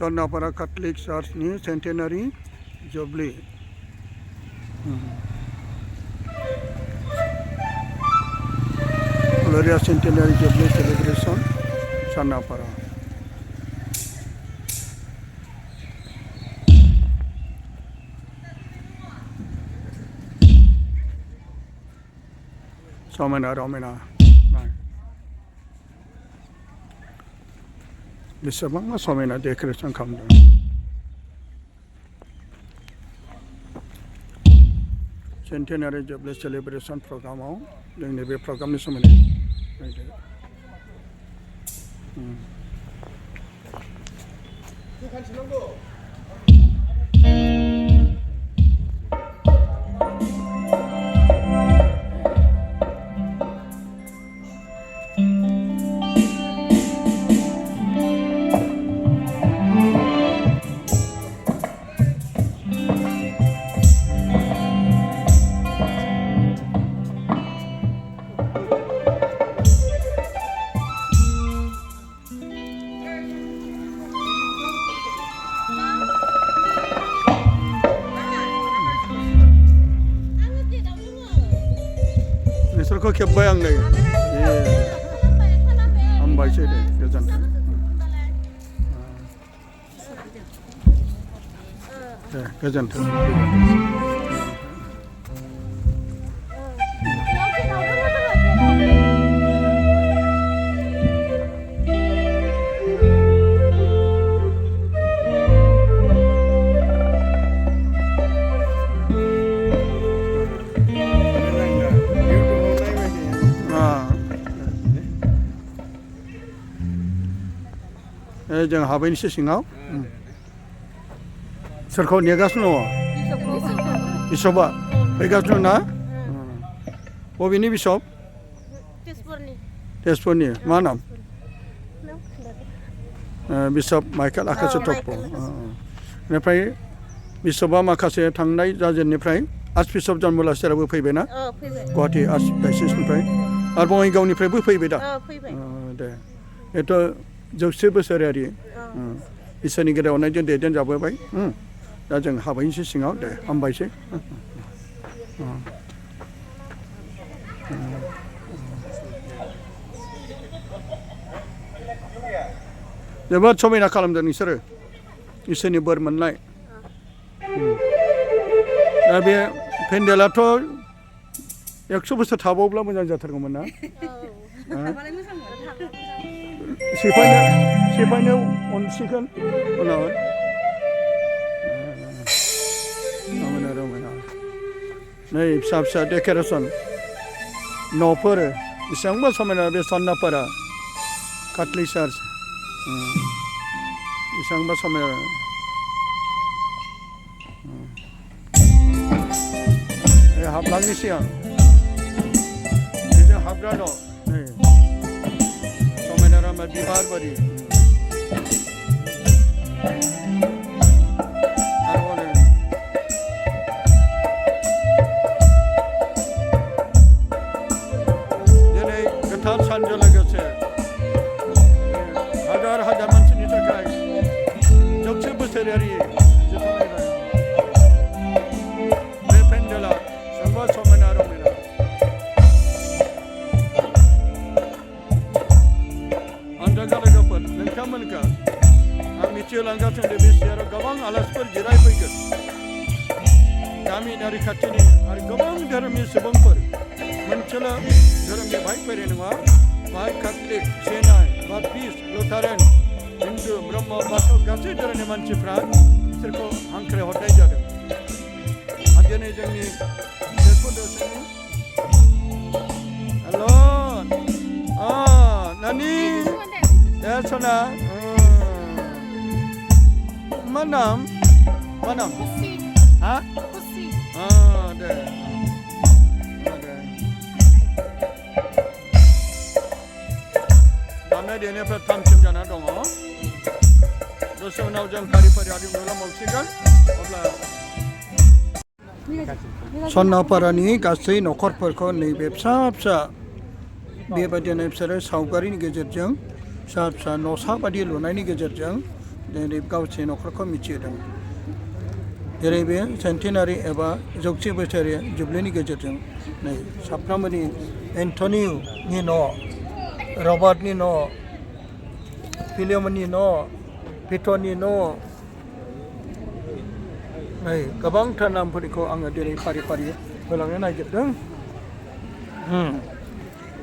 Saranapara Catholic चार्चनि centenary jubilee Gloria Centenary Jubilee Celebration Saranapara समायना रमायना बेसेबांबा समायना डेक'रेसन खालामदों सेन्टेनारि जुबली सेलिब्रेशन प्रग्रामाव जोंनि बे प्रग्रामनि सोमोन्दै नोंसोरखौ खेब्बाय आं नै हामबायसै दे गोजोन्थों दे गोजोन्थों जों हाबैनोसै सिङाव सोरखौ नेगासिनो दङ बिशपआ फैगासिनो ना बबेनि बिशप तेजपुरनि मा नाम बिशप माइकेल आकाश टप्प बेनिफ्राय बिशपआ माखासे थांनाय जाजेननिफ्राय आर्च बिशप जन मुलासेराबो फैबायना गुवाहाटी आर्च डायसिसनिफ्राय आरो बङाइगावनिफ्रायबो फैबाय दा दे बेथ' जौसे बोसोरारि इसोरनि गेजेराव अननायजों दैदेनजाबोबाय दा जों हाबहैनोसै सिङाव दे हामबायसै जोबोद समायना खालामदों नोंसोरो इसोरनि बोर मोननाय दा बे पेन्डेलाथ' 100 बोसोर थाबावब्ला मोजां जाथारगौमोन ना सेफायनो अनसिगोन उनाव रमायना रमायना नै फिसा फिसा डेक'रेसन न'फोर बेसेबांबा समायना बे सरनापारा कैथलिक चार्च बेसेबांबा समायना हाबलांनोसै आं बेजों हाबग्रा दं नै समायना रमायना बिबार बारि दिनै गोथार सानजों लोगोसे हाजार हाजार मानसिनि थाखाय जौसे बोसोरारि बे पेन्डेला जोबोद समायना रमायना लोगोफोर नोंथांमोनखौ आं मिथिहोलांगासिनो बे सियाराव गोबां आलासिफोर जिरायफैगोन गामियारि खाथिनि आरो गोबां धोरोमनि सुबुंफोर मोनसेल' धोरोमनि बाहाय फैनाय नङा बाहाय कैथलिक सेनाय बाप्टिस्ट लुथारेन हिन्दु ब्रह्म बाथौ गासै धोरोमनि मानसिफ्रा बिसोरखौ हांख्रायहरनाय जादों आरो दिनै जोंनि हेल' नानि सना मा नाम हा दे दामनाय देनायफ्रा थामथिम जाना दङ दसे उनाव जों फारि फारि हारिमुला मावसिगोन अब्ला सरनापारानि गासै न'खरफोरखौ नैबे फिसा फिसा बेबायदिनो बिसोरो सावगारिनि गेजेरजों फिसा फिसा न'सा बायदि लुनायनि गेजेरजों दिनै गावसोरनि न'खरखौ मिथिहोदों जेरै बे सेन्टिनारि एबा जौथि बोसोरारि जुबलिनि गेजेरजों नै साफ्रोमबोनि एन्टनिनि न' रबार्टनि न' फिलिमनि न' पिटरनि न' नै गोबांथार नामफोरखौ आङो दिनै फारि फारि होलांनो नागिरदों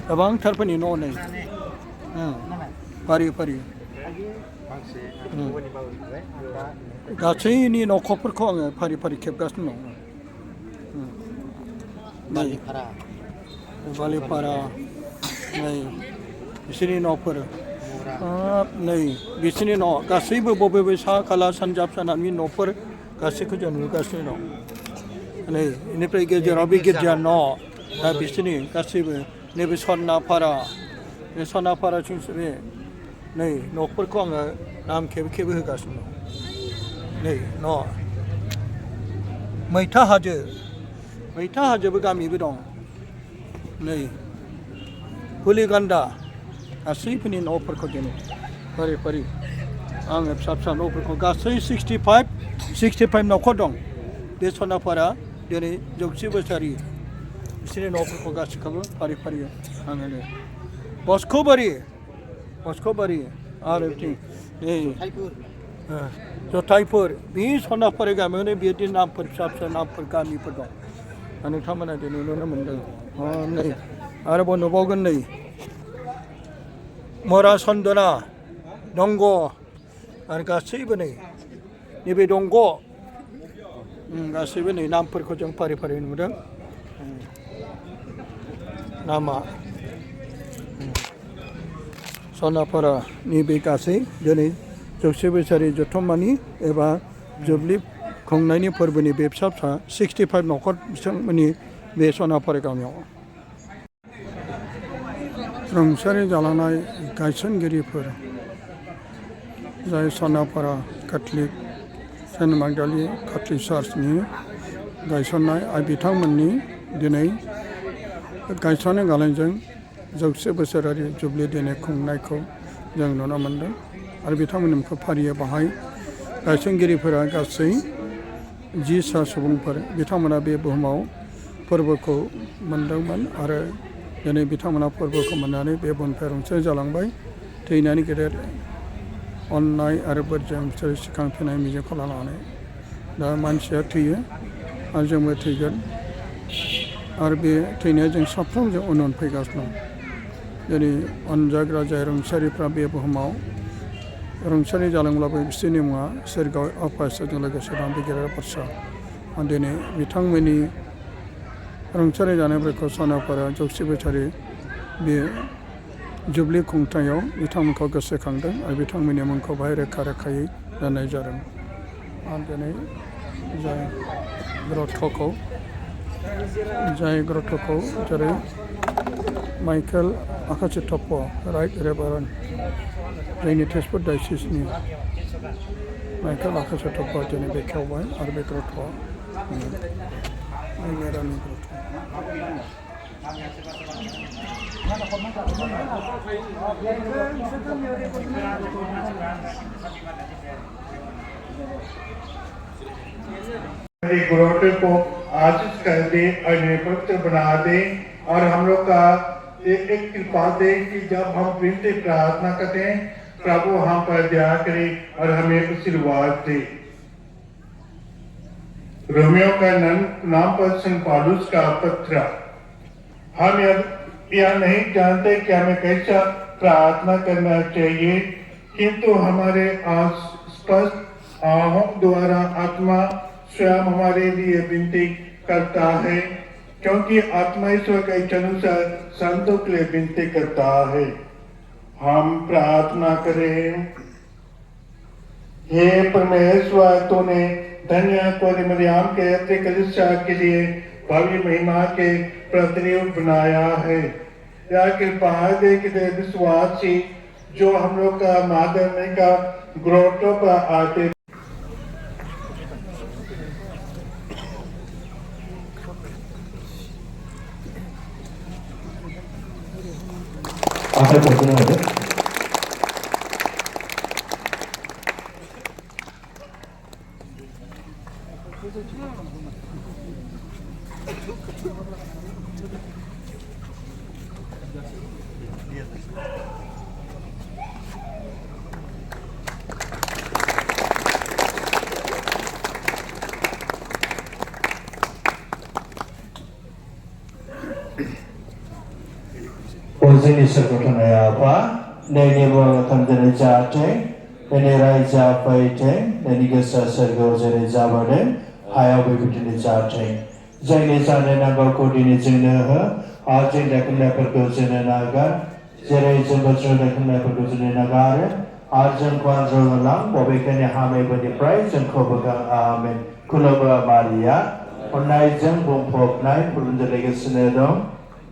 गोबांथारफोरनि न' नै फारि फारि गासैनि न'खरफोरखौ आङो फारि फारि खेबगासिनो दं बालिपारा नै बिसोरनि न'फोर नै बिसोरनि न' गासैबो बबेबा सा खोला सानजा सोनाबनि न'फोर गासैखौ जों नुगासिनो दं नै बेनिफ्राय गेजेराव बे गिर्जा न' दा बिसोरनि गासैबो नैबे सरनापारा बे सरनापाराथिंसो बे नै न'फोरखौ आङो नाम खेबे खेबे होगासिनो दं नै न' मैथा हाजोबो गामिबो दं नै पुलिगान्दा गासैफोरनि न'फोरखौ दिनै फारि फारि आङो फिसा फिसा न'फोरखौ गासै 65 न'खर दं बे सरनापारा दिनै जौथि बोसोरारि बिसोरनि न'फोरखौ गासैखौबो फारि फारि आङो नै बस्क'बारि आरो बिथिं नै जथाइफोर बे सरनापारा गामियावनो बेबायदि नामफोर फिसा फिसा नामफोर गामिफोर दं नोंथांमोना दिनै नुनो मोनदों नै आरोबाव नुबावगोन नै मराचन्दना दंग' आरो गासैबो नै नैबे दंग' गासैबो नै नामफोरखौ जों फारि फारि नुदों नामा सरनापारानि बे गासै दिनै जौसे बोसोरारि जथुम्मानि एबा जुबलि खुंनायनि फोरबोनि बे फिसा फिसा 65 न'खर बिथांमोननि बे सरनापारा गामियाव रुंसारि जालांनाय गायसनगिरिफोर जाय सरनापारा केथलिक सेन्ट माग्दालि केथलिक चार्चनि गायसननाय आरो बिथांमोननि दिनै गायसननाय गालांजों जौसे बोसोरारि जुबलि दिनै खुंनायखौ जों नुनो मोन्दों आरो बिथांमोनखौ फारियै बाहाय गायसनगिरिफोरा गासै 10 सुबुंफोर बिथांमोना बे बुहुमाव फोरबोखौ मोनदोंमोन आरो दिनै बिथांमोना फोरबोखौ मोननानै बे बुहुमनिफ्राय रुंसारि जालांबाय थैनायनि गेदेर अननाय आरो बोरजों बिसोर सिखांफिननाय मिजिंखौ लानानै दा मानसिया थैयो आरो जोंबो थैगोन आरो बे थैनाया जों साफ्रोम जों उन उन फैगासिनो दं दिनै अनजाग्रा जाय रुंसारिफ्रा बे बुहुमाव रुंसारि जालांब्लाबो बिसोरनि मुङा सोरगोआव आफा इसोरजों लोगोसे दं बे गेदेर बाथ्रा दिनै बिथांमोननि रुंसारि जानायफोरखौ सरनापारा जौसे बोसोरारि बे जुबलि खुंथायाव बिथांमोनखौ गोसोखांदों आरो बिथांमोननि मुंखौ बाहाय रोखा रोखायै दोननाय जादों आरो दिनै जाय ग्रथ'खौ जेरै माइकेल आकाशि टप्प राइट रेभारेन्ड जोंनि तेजपुर डायसिसनि माइकेल आकाशि टप्प दिनै बेखेवबाय आरो बे ग्रथ'आ मेरानि ग्रथ' ग्रोटे को आशीष कर दे और पवित्र बना दे और हम लोग का एक कृपा दे कि जब हम विनती प्रार्थना करते हैं प्रभु हम पर दया करे और हमें आशीर्वाद दे। रोमियो का नाम पर संत पौलुस का पत्र। हम यह नहीं जानते कि हमें कैसा प्रार्थना करना चाहिए किंतु हमारे स्पष्ट आहों द्वारा आत्मा स्वयं हमारे लिए विनती करता है क्योंकि आत्मा ईश्वर के अनुसार संतों के लिए विनती करता है। हम प्रार्थना करें। हे परमेश्वर तूने धन्य कोरी मरियम के अति कलिसिया के लिए भव्य महिमा के प्रतिरूप बनाया है। या कृपा दे कि विश्वासी जो हम लोग का माध्यम का ग्रोटों पर आते 앞에 보시는 거죠? जोंनि सोरगोआव थानाय आफा नोंनि मुङा खामजानाय जाथों नोंनि रायजोआ फैथों नोंनि गोसोआ सोरगोआव जेरै जाबोदों हायाव बेबायदिनो जाथों जोंनि जानो नांगौखौ दिनै जोंनो हो आरो जों दाखोनायफोरखौ जोंनो नागार जेरै जोंबो जों दाखोनायफोरखौ जोंनो नागारो आरो जोंखौ आनज्रायलां बबेखानि हामैफोरनिफ्राय जोंखौ बोखां आमेन खुलुमो मारिया अननायजों बुंफबनाय फुलुंजों लोगोसेनो दं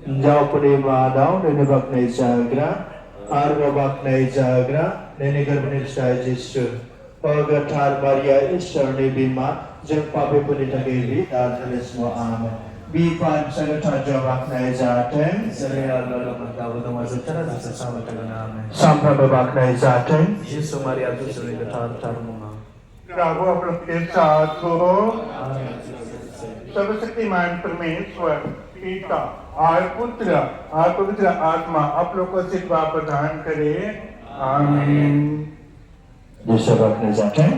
हिन्जावफोरनि मादाव नोंनि बाख्नाय जाग्रा आरो बाख्नाय जाग्रा नोंनि गोरबोनि फिसाय जिसु गोथार मारिया इसोरनि बिमा जों पापीफोरनि थाखाय बि दा जोंनि समाव आमेन बिफा फिसा गोथार बाख्नाय जाथों जेरै आरो दाबो दङ जोबथारा जोबथा सामलायगोन आमेन सामफ्रामबो बाख्नाय जाथों जिसु मारिया इसोरनि गोथार मुङा प्रभु आप लोग के साथ हो सर्वशक्तिमान परमेश्वर पिता और पुत्र और पवित्र आत्मा आप लोग को सिद्धा प्रदान करे आमीन जिसु बाख्नाय जाथों